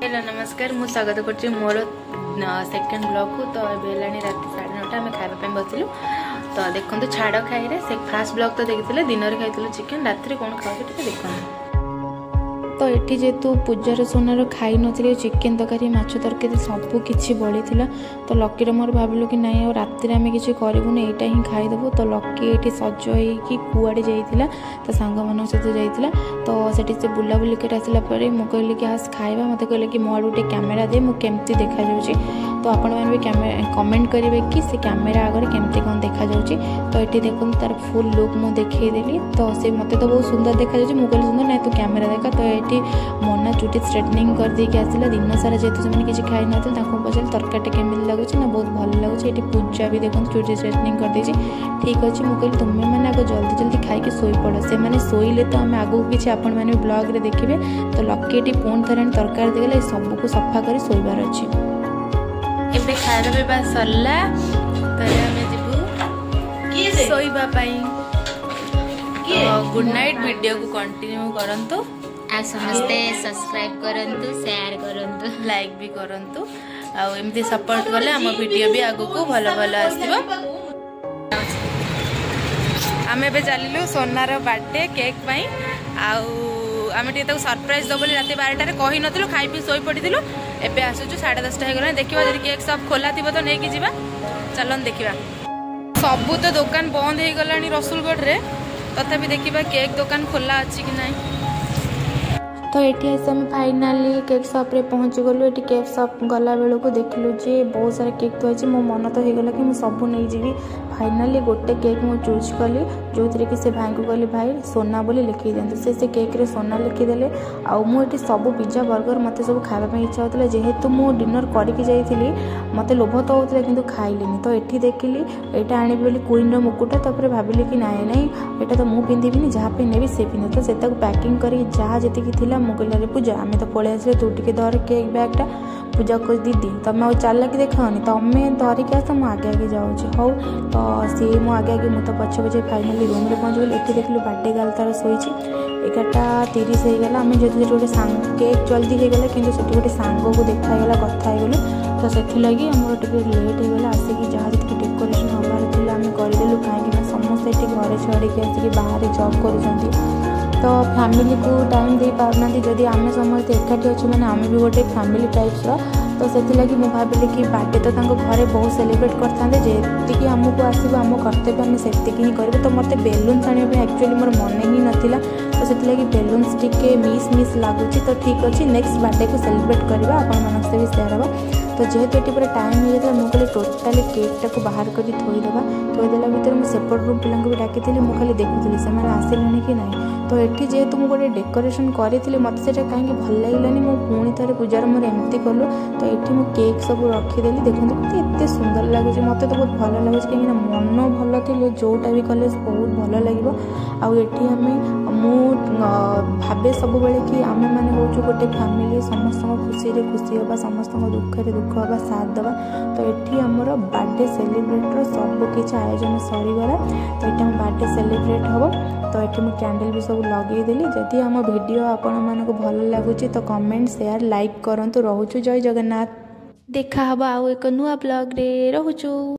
Hello नमस्कार मु स्वागत कर मोर सेकेंड ब्लॉग को। तो ये रात 9:30 आम खावाई बसिलु। तो देखो छाड़ खाई से फास्ट ब्लॉग तो देखते दिन में खाई चिकेन रात कौन खाऊ देखो। तो ये जेहेतु पूजार सोनार खाई नी चिकेन तरकारी माछ तरकारी सबकि बड़ी तो लकीर मोर भाविलु कि ना और राति आम कि करूनी यहाँ ही खाईदेबू। तो लकी ये सज हो कुआड़े जाइला तो सांग मान सहित जाइला। तो से बुलाबुली कर आसला मुझे कहली कि आस खाइबा मत कहले कि मो आड़े गोटे कैमेरा दे मुझे देखा जाऊँगी। तो आपण मैंने भी कमेंट करेंगे कि से कैमेरा आगे केमती कौन देखा जाऊँगी। तो ये देखो तार फुल लुक मुझे देखईदेली। तो से मत तो बहुत सुंदर देखा जाऊँगी मुझे सुंदर ना तू कैमेरा देखा। तो ये मोना चुटी स्ट्रेटनिंग कर देके आसला दिन सारा जेहेतु से किसी खाई ना पचार तरकारी केमी लगुच ना बहुत भल लगुच। ये पूजा भी देखो चुटी स्ट्रेटनिंग कर देछि। ठीक अच्छे मुझे तुम्हें मैंने आगे जल्दी जल्दी खाई शोई पड़ से मैंने शोले तो आम आगू किसी आपण मैंने ब्लॉग रे देखिए। तो लकी ये पुणी थे तरकारी देगला सबको सफा कर शोबार अच्छे। एबे खाଇବା ପିଇବା सरला तो आम जीवु शोइबा पई। गुड नाइट वीडियो को कंटिन्यू करंतु आ समस्ते सब्सक्राइब करंतु शेयर करंतु लाइक भी करंतु आ एमती सपोर्ट कले हम वीडियो भी आगु को भलो भलो आसीबो। आम एबे चलिलु सोनार बर्थडे केक पई आम टे सरप्राइज दब रात 12 कही नु खाई पी शोई पड़ू। एबे आसुचु 10:30 हो देखा जब केक सब खोला थी तो नहीं कि चलन देखा। सबू तो दुकान बंद हो गला रसुलगढ़ रे तथापि देखा केक दुकान खोला अच्छी कि नहीं। तो ये आम फाइनाली केक शॉप रे पहुँची गलु। ये केक शॉप गला बेलू को देखलु जे बहुत सारा केक तो मो मन तो होगला कि मुझे सब नहीं जी। फाइनाली गोटे केक मुझे चूज कली जो थी कि से भाई को कहली भाई सोना बोली लिखी दिखाते से केक रे सोना लिखीदे। आठी सब पिज्जा बर्गर मत सब खावाई इच्छा होता जेहेतु मु डिनर करके जाइली मत लोभ तो होता कि खाइलिनी। तो ये देखिली यहाँ आनी बोली क्वीन मुकुट तापर भाविली कि नाई नाई यहाँ तो मुझे पिंधि जहाँ पिंधे से पिंधे। तो से पैकिंग कर जहाँ जी मुझे पूजा आम तो पलि आसे तू टे धर केक बैगटा पूजा को दीदी तुम आ चल कि देखाओनी तुम्हें धरिक आस मुझे आगे आगे जाऊँगी हौ। तो सी मु आगे आगे मुझे पछे पछे फाइनाली रूम रे पहुँच गली। ये देखिलु बर्थडे गर्ल तार शोची 11:30 होगा आम जो गोटे सांग केक जल्दी होगला कि गोटे सांग को देखागला कथा होगलु। तो से आमर टे लेट होगला आसिक जहाँ जी डेकोरेशन हबार थी आम करदेलु कहीं समस्ते ये घरे छाड़ी आसिक बाहर जॉब कर। तो फैमिली को टाइम दे पारना जदि आम समस्त एकाठी अच्छे मैंने आम भी गोटे फैमिली टाइप्स। तो से मुझे भाविली कि बर्थडे तो घरे बहुत सेलिब्रेट करते जी आमको आसो आम कर्तव्य आम से ही करें। तो मत बेलून्स आने एक्चुअली मोर मन ही नाला तो से बेलून्स टिके मिस लगुच। तो ठीक अच्छे नेक्स्ट बर्थडे को सेलिब्रेट करवा आपण से भी शेयर हम। तो जेहेतु ये पूरा टाइम हो जाता मुझे टोटाली केकटा को बाहर कर थोदेला भितर मुझे सेपट रूम पिला भी डाकी मुझे खाली देखुली से आसिले कि ना। तो ये जेहेतु मुझे गोटे डेकोरेशन करी मत से कहीं भल लगलानी मो पुणी थे पूजार मोर एमती कलु। तो ये मुझे केक सब रखीदेली देखो एत सुंदर लगुच मत तो बहुत भल लगुच कहीं मन भल थे जोटा भी कले बहुत भल लगे। आठी आम भावे सब बेले कि आम मैंने हूँ गोटे फैमिली समस्त खुशी खुशी हाँ समस्त दुखे दुख हाँ साथ देवा। तो ये आमर बर्थडे सेलिब्रेटर सबकि आयोजन सरीगला। तो ये बर्थडे सेलिब्रेट हम। तो ये मुझे कैंडल भी सब लगेदेली। जदि आम वीडियो आपण मानक भल लगुच तो कमेंट शेयर लाइक करूँ। रोचु जय जगन्नाथ। देखा हबा आउ एक नुआ ब्लॉग रे रोचु।